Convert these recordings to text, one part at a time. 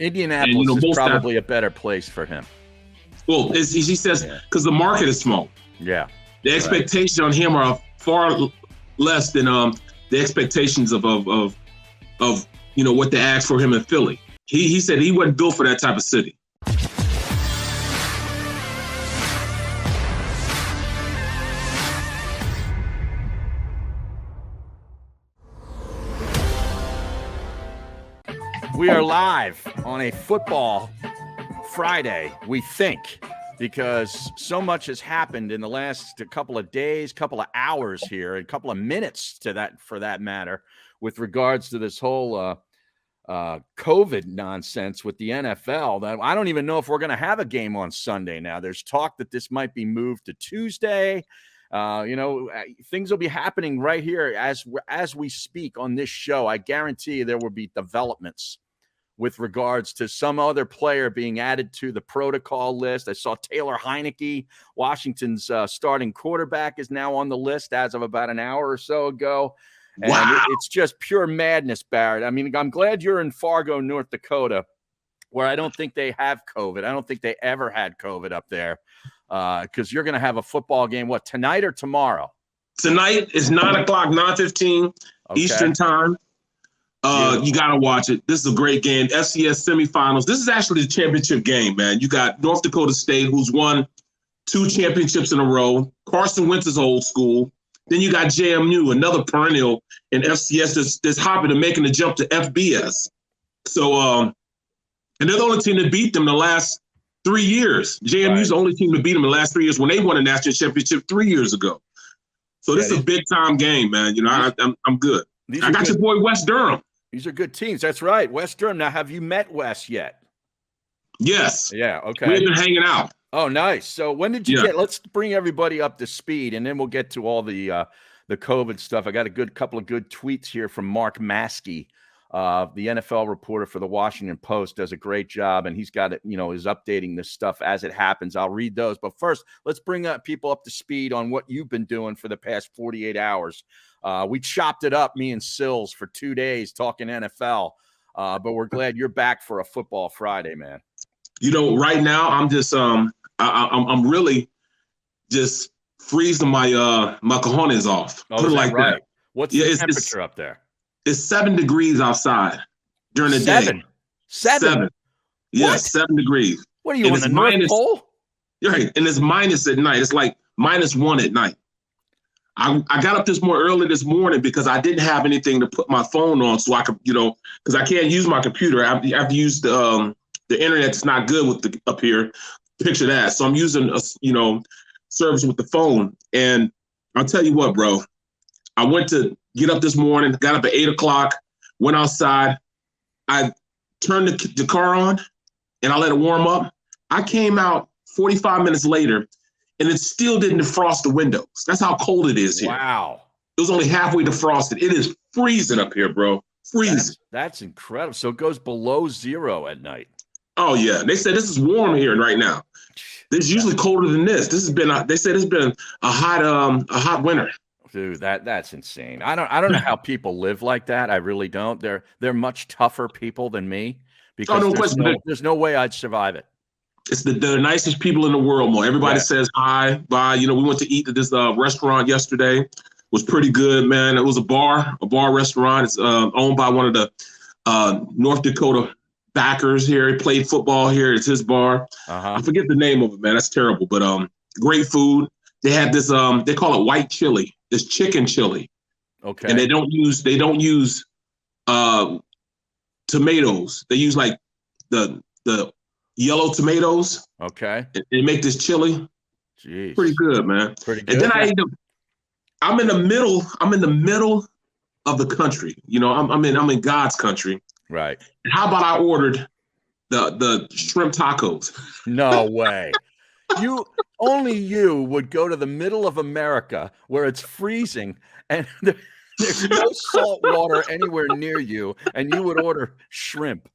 Indianapolis is probably a better place for him. Well, he says because the market is small. Yeah. The expectations on him are far less than the expectations of what they asked for him in Philly. He said he wasn't built for that type of city. We are live on a football Friday, we think, because so much has happened in the last couple of days, couple of hours here, and a couple of minutes for that matter, with regards to this whole COVID nonsense with the NFL. That I don't even know if we're going to have a game on Sunday now. There's talk that this might be moved to Tuesday. Things will be happening right here as we speak on this show. I guarantee you there will be developments with regards to some other player being added to the protocol list. I saw Taylor Heineke, Washington's starting quarterback, is now on the list as of about an hour or so ago. And wow. It's just pure madness, Barrett. I mean, I'm glad you're in Fargo, North Dakota, where I don't think they have COVID. I don't think they ever had COVID up there, because you're going to have a football game, tonight or tomorrow? Tonight is 9 o'clock, 9:15 Eastern time. You got to watch it. This is a great game. FCS semifinals. This is actually the championship game, man. You got North Dakota State, who's won 2 championships in a row. Carson Wentz is old school. Then you got JMU, another perennial in FCS that's hopping and making the jump to FBS. So, and they're the only team that beat them the last 3 years. JMU's the only team to beat them the last 3 years when they won a national championship 3 years ago. So this is a big time game, man. I'm good. I got your boy West Durham. These are good teams. That's right. West Durham. Now, have you met Wes yet? Yes. Yeah. Okay. We've been hanging out. Oh, nice. So when did you let's bring everybody up to speed, and then we'll get to all the COVID stuff. I got a couple of good tweets here from Mark Maskey, the NFL reporter for the Washington Post, does a great job, and he's got it, is updating this stuff as it happens. I'll read those. But first, let's bring people up to speed on what you've been doing for the past 48 hours. We chopped it up, me and Sills, for 2 days talking NFL, but we're glad you're back for a football Friday, man. Right now I'm just I'm really just freezing my my cojones off. Oh, is that right? What's the temperature up there? It's 7 degrees outside during the day. 7. Yeah, what? 7 degrees. What are you on the North Pole? Right, and it's minus at night. It's like -1 at night. I got up early this morning because I didn't have anything to put my phone on, so I could, because I can't use my computer. I have to use the internet's not good with up here. Picture that. So I'm using a service with the phone. And I'll tell you what, bro. I went to get up this morning, got up at 8 o'clock, went outside. I turned the car on and I let it warm up. I came out 45 minutes later and it still didn't defrost the windows. That's how cold it is here. Wow. It was only halfway defrosted. It is freezing up here, bro. Freezing. That's incredible. So it goes below 0 at night. Oh, yeah. They said this is warm here right now. This is usually colder than this. They said it's been a hot winter. Dude, that's insane. I don't know how people live like that. I really don't. They're much tougher people than me because there's no way I'd survive it. It's the nicest people in the world, Mo. Everybody says hi, bye. We went to eat at this restaurant yesterday. It was pretty good, man. It was a bar restaurant. It's owned by one of the North Dakota backers here. He played football here. It's his bar. I forget the name of it, man. That's terrible. But great food. They had this they call it white chili. It's chicken chili. Okay. And they don't use tomatoes. They use like the yellow tomatoes. Okay. And make this chili. Jeez. Pretty good, man. Pretty good. And then I ate I'm in the middle of the country. I'm in God's country. Right. And how about I ordered the shrimp tacos? No way. Only you would go to the middle of America where it's freezing and there's no salt water anywhere near you, and you would order shrimp.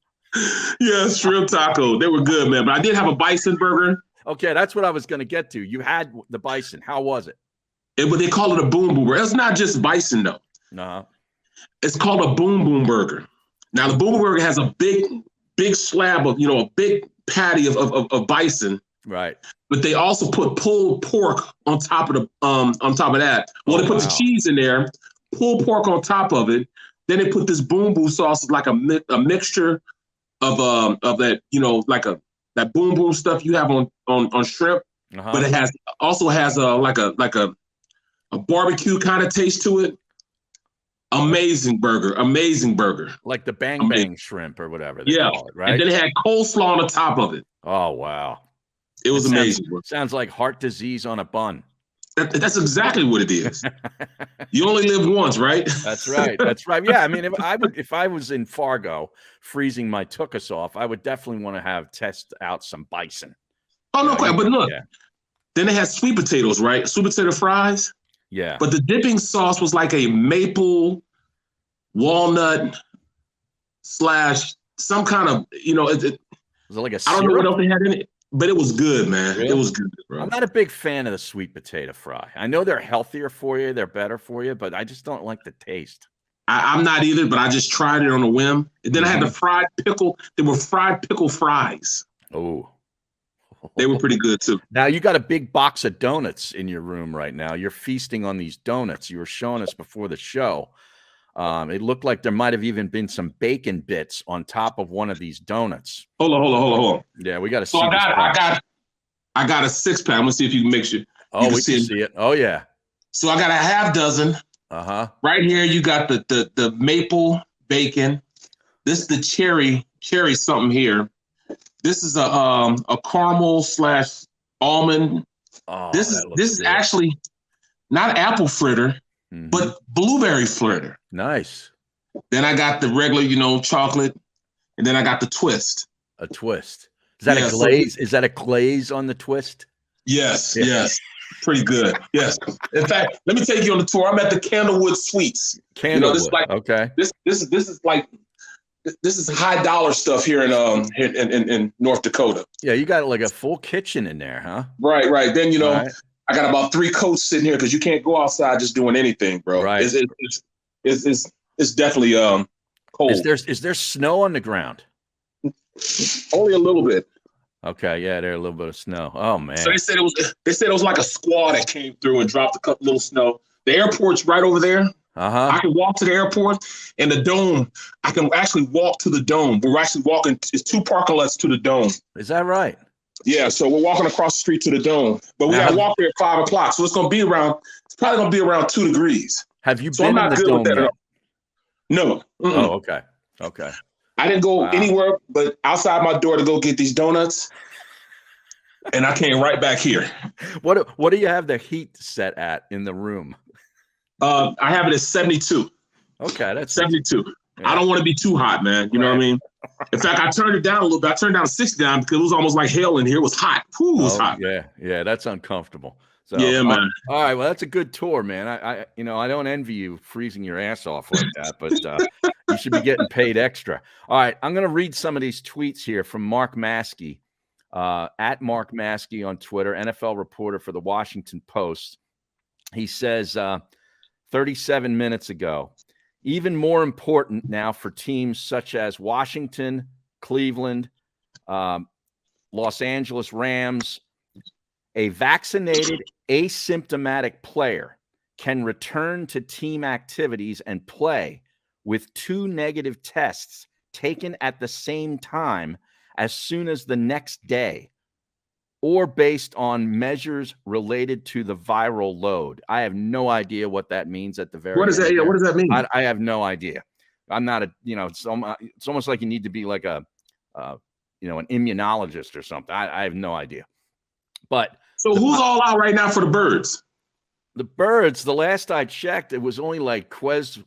Yeah, shrimp taco. They were good, man. But I did have a bison burger. Okay, that's what I was going to get to. You had the bison. How was it? But they call it a boom boom burger. It's not just bison, though. No. It's called a boom boom burger. Now, the boom boom burger has a big big slab of, a big patty of bison. Right. But they also put pulled pork on top of that. Well, they put the cheese in there, pulled pork on top of it. Then they put this boom boom sauce, like a mixture of that, that boom boom stuff you have on shrimp, but it also has like a barbecue kind of taste to it. Amazing burger. Like the bang bang shrimp or whatever they call it, right? And then it had coleslaw on the top of it. Oh wow. It was amazing. Sounds like heart disease on a bun. That's exactly what it is. You only live once, right? That's right. Yeah, I mean, if I was in Fargo freezing my tuchus off, I would definitely want to test out some bison. Oh no, quite. But look, then they had sweet potatoes, right? Sweet potato fries. Yeah. But the dipping sauce was like a maple walnut / some kind of, was it like a syrup? I don't know what else they had in it. But it was good, man. Really? It was good, bro. I'm not a big fan of the sweet potato fry. I know they're healthier for you, they're better for you, but I just don't like the taste. I'm not either, but I just tried it on a whim. And then I had the fried pickle. They were fried pickle fries. Oh. They were pretty good, too. Now, you got a big box of donuts in your room right now. You're feasting on these donuts. You were showing us before the show. It looked like there might have even been some bacon bits on top of one of these donuts. Hold on. Yeah, we got to see. So I got a 6-pack. I'm gonna see if you can make sure. Oh, we can see it. Oh yeah. So I got a half dozen. Right here, you got the maple bacon. This is the cherry something here. This is a caramel / almond. Oh, this is actually not apple fritter. But blueberry fritter. Nice. Then I got the regular, chocolate, and then I got the twist. A twist. Is that a glaze? Is that a glaze on the twist? Yes. Pretty good. Yes. In fact, let me take you on the tour. I'm at the Candlewood Suites. Candlewood. Okay. This is high dollar stuff here in North Dakota. Yeah, you got like a full kitchen in there, huh? Right. Then I got about 3 coats sitting here because you can't go outside just doing anything, bro. Right. It's definitely cold. Is there snow on the ground? Only a little bit. Okay, yeah, there's a little bit of snow. Oh man. So they said it was like a squall that came through and dropped a couple little snow. The airport's right over there. I can walk to the airport, and the dome. I can actually walk to the dome. We're actually walking. It's 2 parking lots to the dome. Is that right? Yeah, so we're walking across the street to the dome, but we got to walk there at 5 o'clock. So it's probably going to be around 2 degrees. Have you been in the dome yet? No. Oh, okay. I didn't go anywhere but outside my door to go get these donuts, and I came right back here. What do you have the heat set at in the room? I have it at 72. Okay, that's 72. Yeah. I don't want to be too hot, man. You know what I mean? In fact, I turned it down a little bit. I turned down to 69 because it was almost like hell in here. It was hot. It was hot. Yeah, that's uncomfortable. So, yeah, man. All right, well, that's a good tour, man. I don't envy you freezing your ass off like that, but you should be getting paid extra. All right, I'm going to read some of these tweets here from Mark Maskey, at Mark Maskey on Twitter, NFL reporter for the Washington Post. He says, 37 minutes ago, even more important now for teams such as Washington, Cleveland, Los Angeles Rams, a vaccinated asymptomatic player can return to team activities and play with 2 negative tests taken at the same time as soon as the next day, or based on measures related to the viral load. I have no idea what that means at the very What is that? Yeah, what does that mean? I have no idea. I'm not it's almost like you need to be like an immunologist or something. I have no idea. But so who's all out right now for the Birds? The Birds, the last I checked, it was only like Quez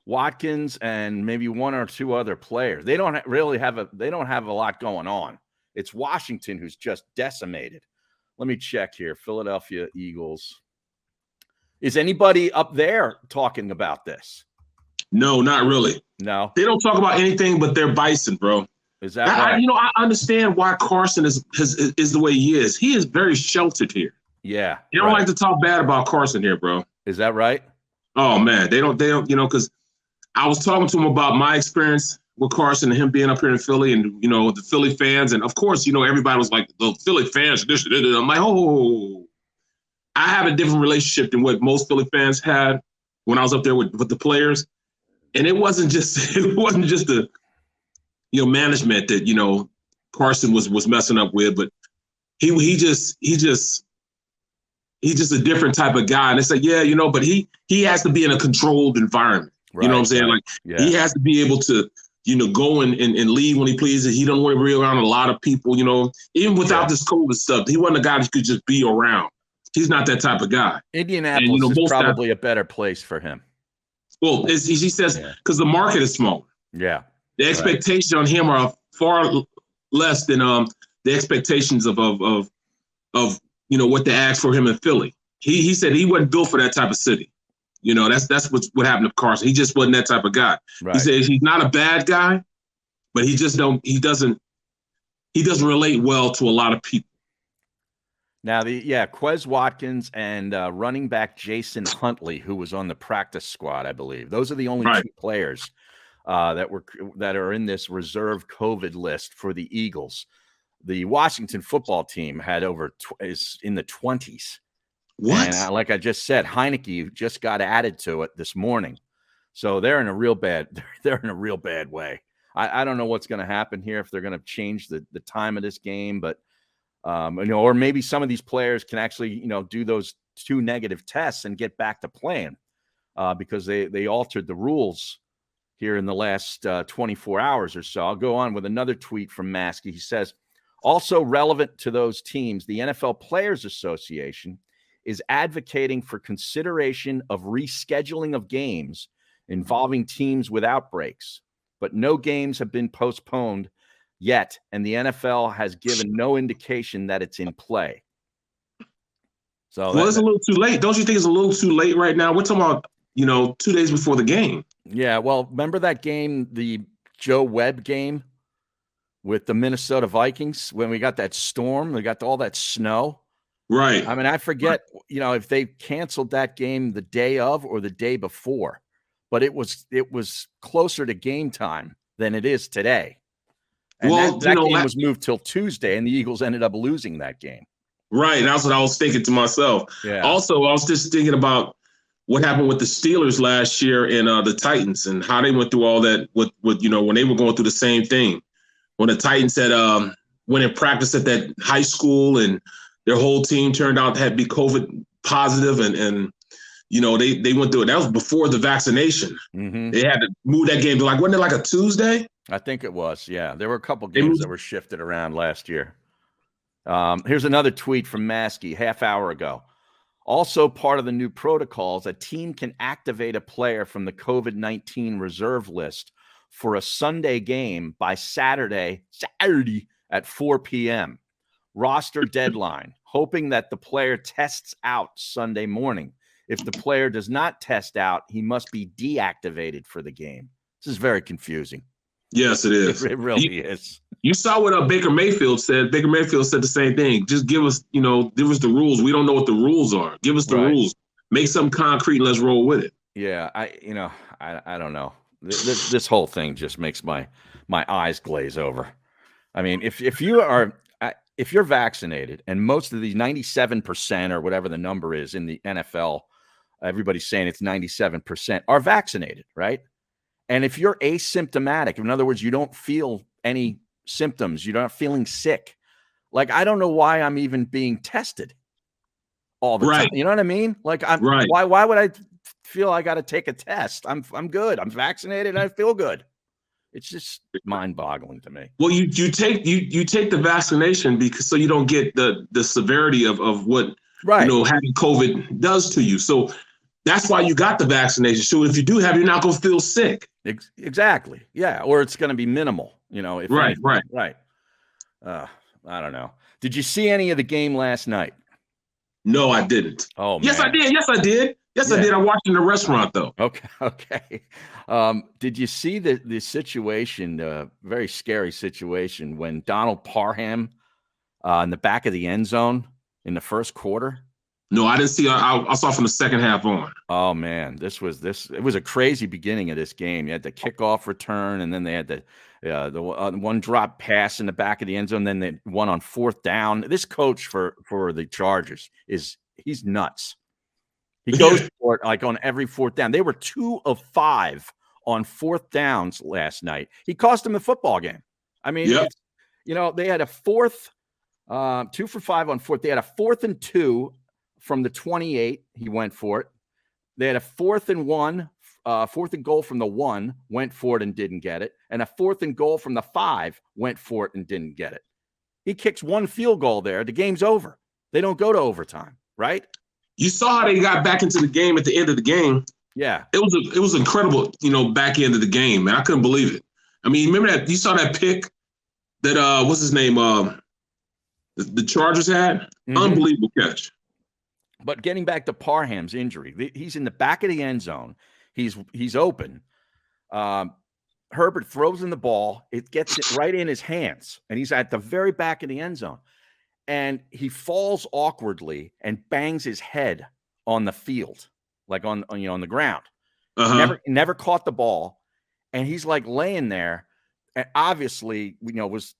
Watkins and maybe 1 or 2 other players. They don't really have a lot going on. It's Washington who's just decimated. Let me check here. Philadelphia Eagles. Is anybody up there talking about this? No, not really. No. They don't talk about anything but their Bison, bro. Is that right? I understand why Carson is the way he is. He is very sheltered here. Yeah. They don't like to talk bad about Carson here, bro. Is that right? Oh man, they don't, because I was talking to him about my experience with Carson and him being up here in Philly, and the Philly fans, and of course, everybody was like the Philly fans. I'm like, oh, I have a different relationship than what most Philly fans had when I was up there with the players, and it wasn't just the management that Carson was messing up with, but he's just a different type of guy. And it's like, but he has to be in a controlled environment. Right, you know what I'm saying? right. Like Yeah. he has to be able to, go and leave when he pleases. He don't want to be around a lot of people, even without this COVID stuff. He wasn't a guy that could just be around. He's not that type of guy. Indianapolis is probably a better place for him. Well, he says, because the market is smaller. Yeah. The expectations on him are far less than the expectations of what they asked for him in Philly. He said he wasn't built for that type of city. That's what happened to Carson. He just wasn't that type of guy. Right. He said he's not a bad guy, but he doesn't relate well to a lot of people. Now Quez Watkins and running back Jason Huntley, who was on the practice squad, I believe. Those are the only two players that are in this reserve COVID list for the Eagles. The Washington football team had is in the 20s. What? And like I just said, Heineke just got added to it this morning, so they're in a real bad way. I don't know what's going to happen here, if they're going to change the time of this game, but or maybe some of these players can actually do those 2 negative tests and get back to playing because they altered the rules here in the last 24 hours or so. I'll go on with another tweet from Maskey. He says, also relevant to those teams, the NFL Players Association is advocating for consideration of rescheduling of games involving teams with outbreaks, but no games have been postponed yet, and the NFL has given no indication that it's in play. So it's a little too late. Don't you think it's a little too late right now? We're talking about 2 days before the game. Yeah, well, remember that game, the Joe Webb game with the Minnesota Vikings, when we got that storm, we got all that snow? Right. I mean, I forget, if they canceled that game the day of or the day before, but it was closer to game time than it is today. And that game was moved till Tuesday, and the Eagles ended up losing that game. Right. That's what I was thinking to myself. Yeah. Also, I was just thinking about what happened with the Steelers last year and the Titans, and how they went through all that with when they were going through the same thing. When the Titans had went and practiced at that high school, and their whole team turned out to have be COVID positive, and they went through it. That was before the vaccination. Mm-hmm. They had to move that game to wasn't it like a Tuesday? I think it was. Yeah, there were a couple games that were shifted around last year. Here's another tweet from Maskey half hour ago. Also part of the new protocols, a team can activate a player from the COVID-19 reserve list for a Sunday game by Saturday at 4 p.m. Roster deadline, hoping that the player tests out Sunday morning. If the player does not test out, he must be deactivated for the game. This is very confusing. Yes, it is. It really is. You saw what Baker Mayfield said. Baker Mayfield said the same thing. Just give us the rules. We don't know what the rules are. Give us the rules. Make something concrete and let's roll with it. Yeah, I don't know. This whole thing just makes my eyes glaze over. I mean, if you're vaccinated, and most of these 97% or whatever the number is in the NFL, everybody's saying it's 97% are vaccinated, right? And if you're asymptomatic, in other words, you don't feel any symptoms, you're not feeling sick, like, I don't know why I'm even being tested all the time. You know what I mean? Like, why would I feel I got to take a test? I'm good. I'm vaccinated and I feel good. It's just mind-boggling to me. Well, you take the vaccination so you don't get the severity of what having COVID does to you. So that's why you got the vaccination. So if you do have, you're not going to feel sick. Exactly. Yeah. Or it's going to be minimal, Right. I don't know. Did you see any of the game last night? No, I didn't. Oh, yes, man. I did. Yes, I did. Yes, I did. I watched in the restaurant, though. Okay. Did you see the situation, very scary situation, when Donald Parham in the back of the end zone in the first quarter No, I didn't see. I saw from the second half on. Oh man, it was a crazy beginning of this game. You had the kickoff return, and then they had the one drop pass in the back of the end zone. Then they one on fourth down. This coach for the Chargers he's nuts. He goes for it like on every fourth down. They were 2 of 5 on fourth downs last night. He cost them the football game. I mean, they had a fourth, 2 for 5 on fourth. They had a 4th and 2 from the 28. He went for it. They had a 4th and 1, 4th and goal from the 1, went for it and didn't get it. And a 4th and goal from the 5, went for it and didn't get it. He kicks one field goal there. The game's over. They don't go to overtime, right? You saw how they got back into the game at the end of the game. Yeah. It was incredible, back end of the game, man. I couldn't believe it. I mean, remember that you saw that pick that what's his name? The Chargers had? Mm-hmm. Unbelievable catch. But getting back to Parham's injury, he's in the back of the end zone. He's open. Herbert throws in the ball. It gets it right in his hands, and he's at the very back of the end zone. And he falls awkwardly and bangs his head on the field, like on the ground. Uh-huh. Never caught the ball, and he's like laying there, and obviously was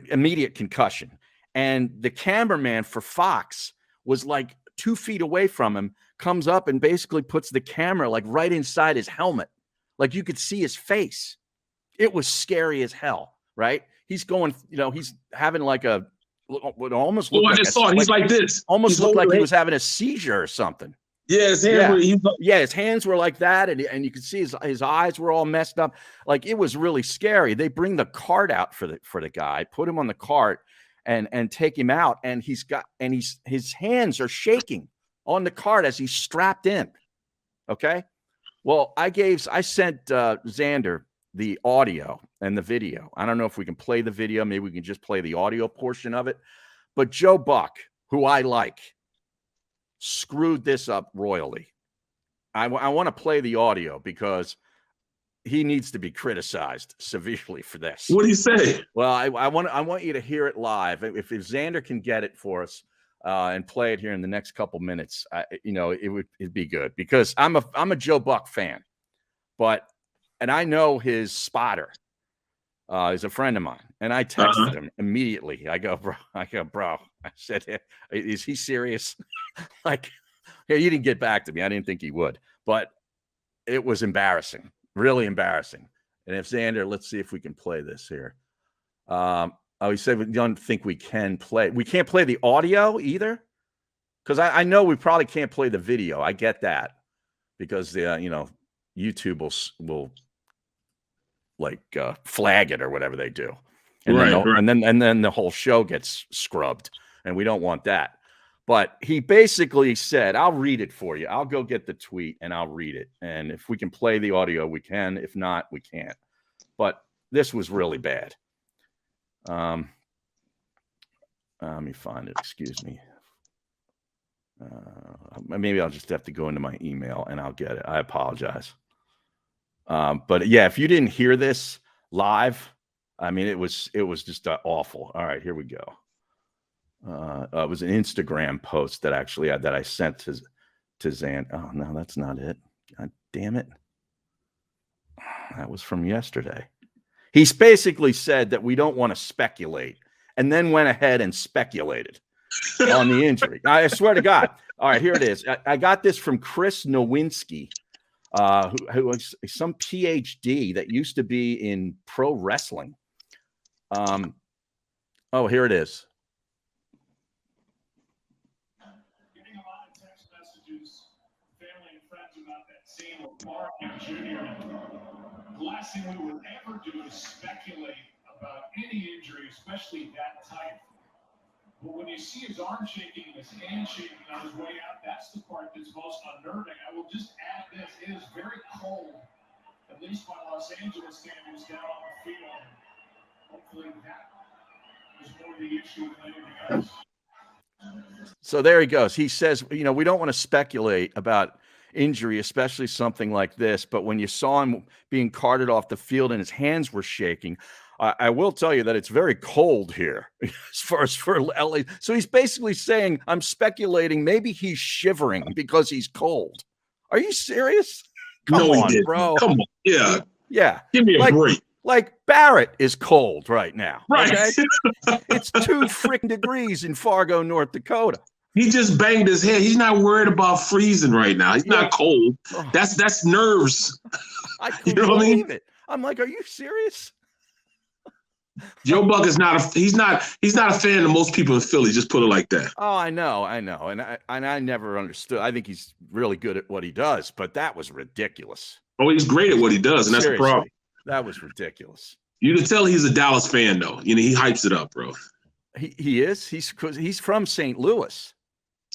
immediate concussion. And the cameraman for Fox was like 2 feet away from him, comes up and basically puts the camera like right inside his helmet, like you could see his face. It was scary as hell, right? He's going, he's having like a. What almost looked I just saw it. He's like this. Almost looked like he was having a seizure or something. Yeah, his hands were like that, and you could see his eyes were all messed up. Like it was really scary. They bring the cart out for the guy, put him on the cart, and take him out. And his hands are shaking on the cart as he's strapped in. Okay. Well, I sent Xander the audio and the video. I don't know if we can play the video. Maybe we can just play the audio portion of it. But Joe Buck, who I like, screwed this up royally. I want to play the audio because he needs to be criticized severely for this. What do you say? Well, I want you to hear it live. If Xander can get it for us and play it here in the next couple minutes, it'd be good because I'm a Joe Buck fan, and I know his spotter is a friend of mine, and I texted him immediately. I go, bro. I said, is he serious? Like, yeah, he didn't get back to me. I didn't think he would, but it was embarrassing, really embarrassing. And if Xander, let's see if we can play this here. He said we don't think we can play. We can't play the audio either, because I know we probably can't play the video. I get that because YouTube will like flag it or whatever they do, and then the whole show gets scrubbed, and we don't want that. But he basically said, I'll read it for you. I'll go get the tweet and I'll read it. And if we can play the audio, we can. If not, we can't. But this was really bad. Let me find it. Excuse me. Maybe I'll just have to go into my email and I'll get it. I apologize. But yeah, if you didn't hear this live, I mean, it was just awful. All right, here we go. It was an Instagram post that I sent to Zan. Oh no, that's not it. God damn it. That was from yesterday. He's basically said that we don't want to speculate, and then went ahead and speculated on the injury. I swear to God. All right, here it is. I got this from Chris Nowinski, who was some PhD that used to be in pro wrestling. Here it is. Getting a lot of text messages, family and friends about that scene with Mark and Junior. The last thing we would ever do is speculate about any injury, especially that type. But when you see his arm shaking and his hand shaking on his way out, that's the part that's most unnerving. I will just add this. It is very cold, at least by Los Angeles standards, down on the field. Hopefully that is more the issue than anything else. So there he goes. He says, we don't want to speculate about injury, especially something like this. But when you saw him being carted off the field and his hands were shaking, I will tell you that it's very cold here as far as for LA. So he's basically saying, I'm speculating maybe he's shivering because he's cold. Are you serious? Come No, he on, didn't. bro. Come on. Yeah. Yeah. Give me a break. Like Barrett is cold right now. Right. Okay? It's 2 freaking degrees in Fargo, North Dakota. He just banged his head. He's not worried about freezing right now. He's not cold. Oh. That's nerves. I couldn't You know what I mean? believe it. I'm like, are you serious? Joe Buck is not a fan of most people in Philly. Just put it like that. Oh, I know, and I never understood. I think he's really good at what he does, but that was ridiculous. Oh, he's great at what he does, and that's the problem. That was ridiculous. You can tell he's a Dallas fan, though. You know, he hypes it up, bro. He is. He's from St. Louis.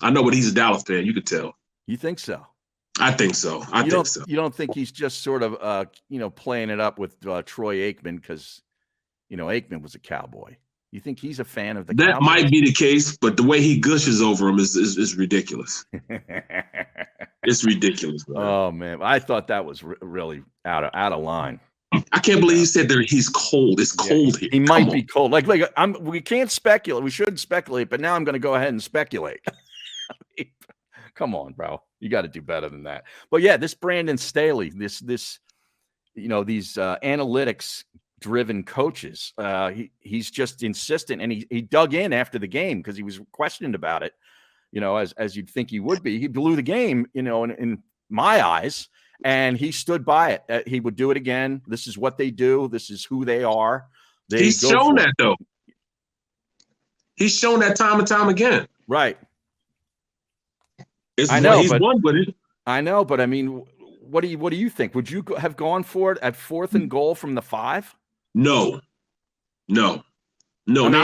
I know, but he's a Dallas fan. You could tell. You think so? I think so. I think so. You don't think he's just sort of playing it up with Troy Aikman because Aikman was a Cowboy? You think he's a fan of the That Cowboys? might be the case, but the way he gushes over him is ridiculous. It's ridiculous, bro. Oh man, I thought that was really out of line. I can't believe he said that he's cold. It's cold here. He might be cold. Like we can't speculate. We shouldn't speculate, but now I'm going to go ahead and speculate. Come on, bro. You got to do better than that. But yeah, this Brandon Staley, these analytics driven coaches, he's just insistent, and he dug in after the game because he was questioned about it. As you'd think he would be. He blew the game, in my eyes, and he stood by it. He would do it again. This is what they do. This is who they are. He's shown that, though. He's shown that time and time again. Right. I know he's won with it. I know, but I mean, what do you think? Would you have gone for it at 4th and goal from the 5? No, not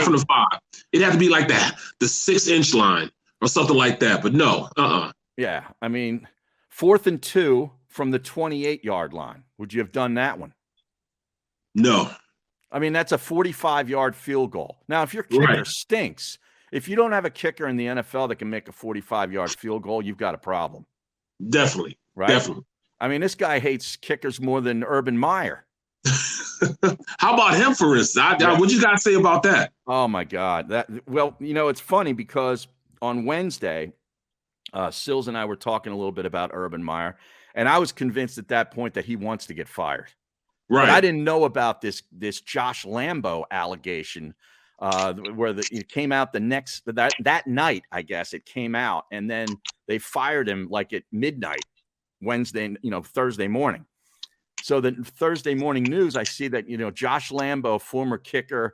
from the 5. It'd have to be like that, the 6-inch line or something like that. But no, Yeah, I mean, 4th and 2 from the 28-yard line. Would you have done that one? No. I mean, that's a 45-yard field goal. Now, if your kicker stinks, if you don't have a kicker in the NFL that can make a 45-yard field goal, you've got a problem. Definitely. Right? Definitely. I mean, this guy hates kickers more than Urban Meyer. How about him, for instance? What you got to say about that? Oh, my God. It's funny because on Wednesday, Sills and I were talking a little bit about Urban Meyer, and I was convinced at that point that he wants to get fired. Right. But I didn't know about this Josh Lambo allegation where it came out that night, I guess it came out, and then they fired him like at midnight Thursday morning. So the Thursday morning news, I see that, Josh Lambo, former kicker,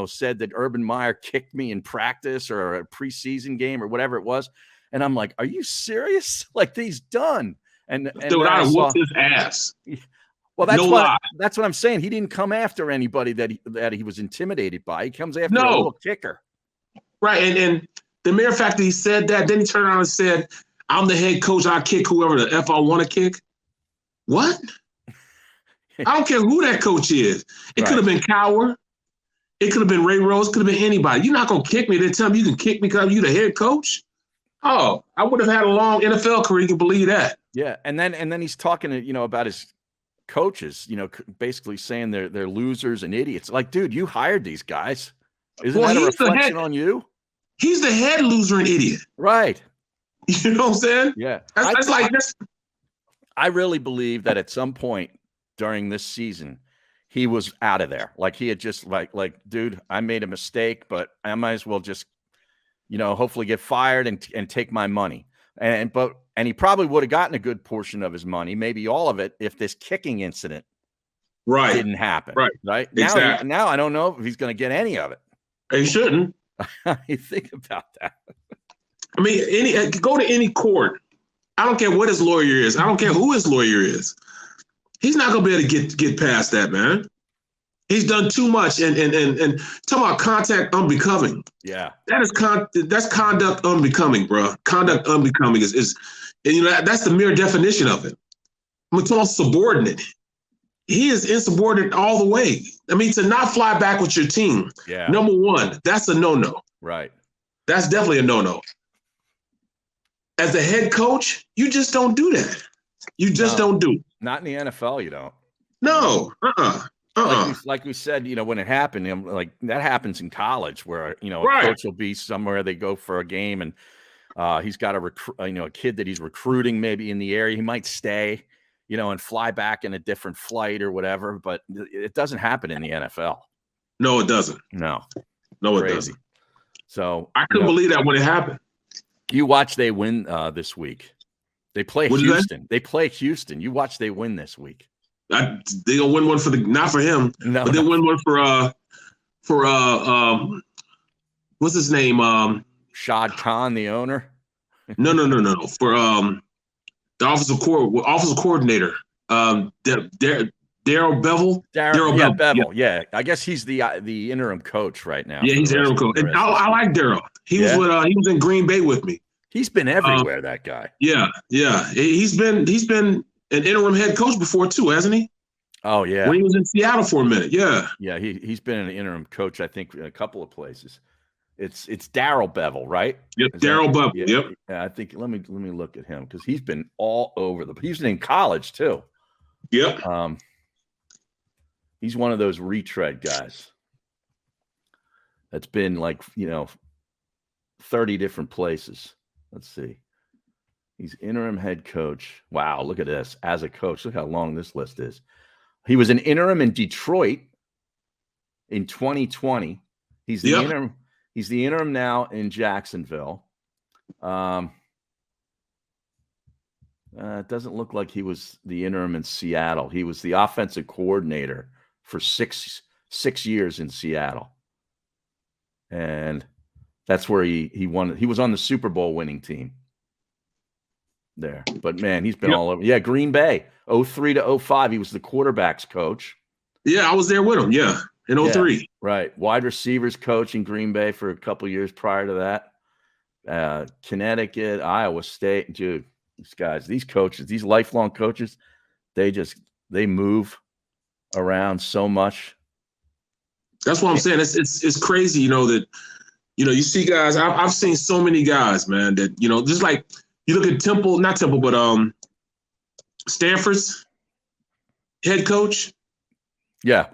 said that Urban Meyer kicked me in practice or a preseason game or whatever it was. And I'm like, are you serious? Like, he's done. And dude, I whooped his ass. Well, that's what I'm saying. He didn't come after anybody that he was intimidated by. He comes after a little kicker. Right. And the mere fact that he said that, then he turned around and said, I'm the head coach. I kick whoever the F I want to kick. What? I don't care who that coach is. It could have been Cowher. It could have been Ray Rose. Could have been anybody. You're not going to kick me. They tell me you can kick me because you're the head coach. Oh, I would have had a long NFL career. You can believe that. Yeah. And then he's talking, about his coaches, basically saying they're losers and idiots. Like, dude, you hired these guys. Isn't that a reflection on you? He's the head loser and idiot. Right. You know what I'm saying? Yeah. That's like this. I really believe that at some point during this season, he was out of there. Like, he had just like, dude, I made a mistake, but I might as well just, hopefully get fired and take my money. And he probably would have gotten a good portion of his money, maybe all of it, if this kicking incident didn't happen. Right. Exactly. Now I don't know if he's going to get any of it. He shouldn't. You think about that. I mean, go to any court. I don't care what his lawyer is. I don't care who his lawyer is. He's not going to be able to get past that, man. He's done too much. And talking about contact unbecoming. Yeah. That's conduct unbecoming, bro. Conduct unbecoming is that's the mere definition of it. I'm talking about subordinate. He is insubordinate all the way. I mean, to not fly back with your team. Yeah. Number one, that's a no-no. Right. That's definitely a no-no. As a head coach, you just don't do that. You just don't do it. Not in the NFL, you don't. No. Like we said, when it happened, like that happens in college where, a Right. coach will be somewhere, they go for a game and he's got a kid that he's recruiting maybe in the area. He might stay, and fly back in a different flight or whatever, but it doesn't happen in the NFL. No, it doesn't. No, it doesn't. So I couldn't believe that when it happened. You watch they win this week. They play Houston. They play Houston. You watch they win this week. They gonna win one not for him, but they win one for what's his name? Shad Khan, the owner. No. For the offensive coordinator, Darrell Bevel. Bevel. Yeah, I guess he's the interim coach right now. Yeah, he's the interim coach. And I like Darrell. He was in Green Bay with me. He's been everywhere. That guy. Yeah. He's been an interim head coach before too, hasn't he? Oh yeah. When he was in Seattle for a minute. Yeah. Yeah, he's been an interim coach, I think, in a couple of places. It's Darrell Bevel, right? Yep, Darrell Bevel. Yeah, yep. Yeah, I think let me look at him because he's been all over he's in college too. Yep. He's one of those retread guys that's been like 30 different places. Let's see. He's interim head coach. Wow, look at this. As a coach, look how long this list is. He was an interim in Detroit in 2020. He's the interim. He's the interim now in Jacksonville. It doesn't look like he was the interim in Seattle. He was the offensive coordinator for six years in Seattle. And that's where he won. He was on the Super Bowl winning team there. But, man, he's been all over. Yeah, Green Bay, 03 to 05. He was the quarterback's coach. Yeah, I was there with him, in 03. Yeah, right. Wide receivers coach in Green Bay for a couple years prior to that. Connecticut, Iowa State. Dude, these guys, these coaches, these lifelong coaches, they move around so much. That's what I'm saying. It's crazy, that you see guys. I've seen so many guys, man, that just like you look at Stanford's head coach. Yeah,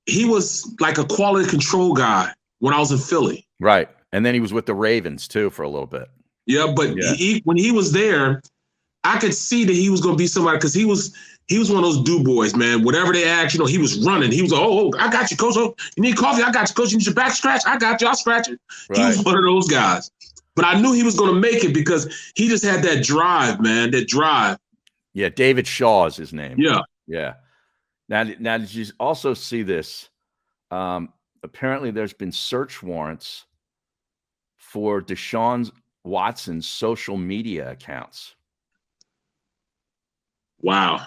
he was like a quality control guy when I was in Philly. Right, and then he was with the Ravens too for a little bit. Yeah, but when he was there, I could see that he was going to be somebody because he was one of those do boys, man. Whatever they asked, he was running. He was like, oh, I got you, coach. Oh, you need coffee? I got you, coach. You need your back scratch? I got you. I'll scratch it. Right. He was one of those guys. But I knew he was going to make it because he just had that drive, man, that drive. Yeah, David Shaw is his name. Yeah. Now, did you also see this? Apparently, there's been search warrants for Deshaun Watson's social media accounts. Wow.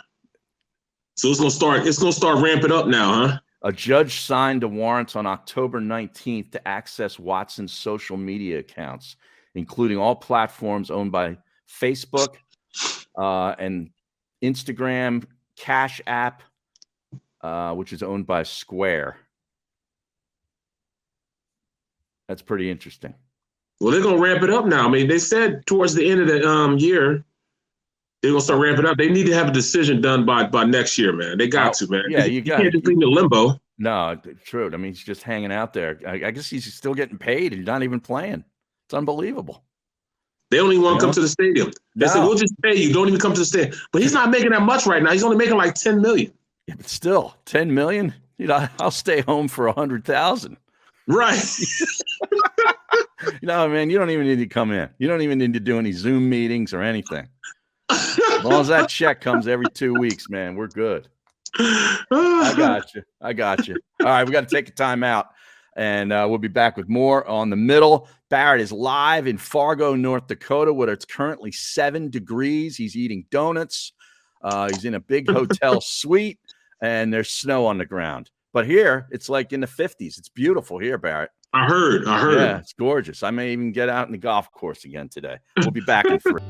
So it's gonna start ramping up now, huh? A judge signed the warrants on October 19th to access Watson's social media accounts, including all platforms owned by Facebook and Instagram, Cash App, which is owned by Square. That's pretty interesting. Well, they're gonna ramp it up now. I mean, they said towards the end of the year they're gonna start ramping up. They need to have a decision done by next year, man. They got to, man. Yeah, you can't just leave him in limbo. No, true. I mean, he's just hanging out there. I guess he's still getting paid. He's not even playing. It's unbelievable. They don't even want to come to the stadium. They said, we'll just pay you. Don't even come to the stadium. But he's not making that much right now. He's only making like $10 million. Yeah, but still, $10 million? I'll stay home for $100,000. Right. Man, you don't even need to come in. You don't even need to do any Zoom meetings or anything. As long as that check comes every 2 weeks, man, we're good. I got you. All right, we got to take a time out, and we'll be back with more on The Middle. Barrett is live in Fargo, North Dakota, where it's currently 7 degrees. He's eating donuts. He's in a big hotel suite, and there's snow on the ground. But here, it's like in the 50s. It's beautiful here, Barrett. I heard. Yeah, it's gorgeous. I may even get out in the golf course again today. We'll be back in 3.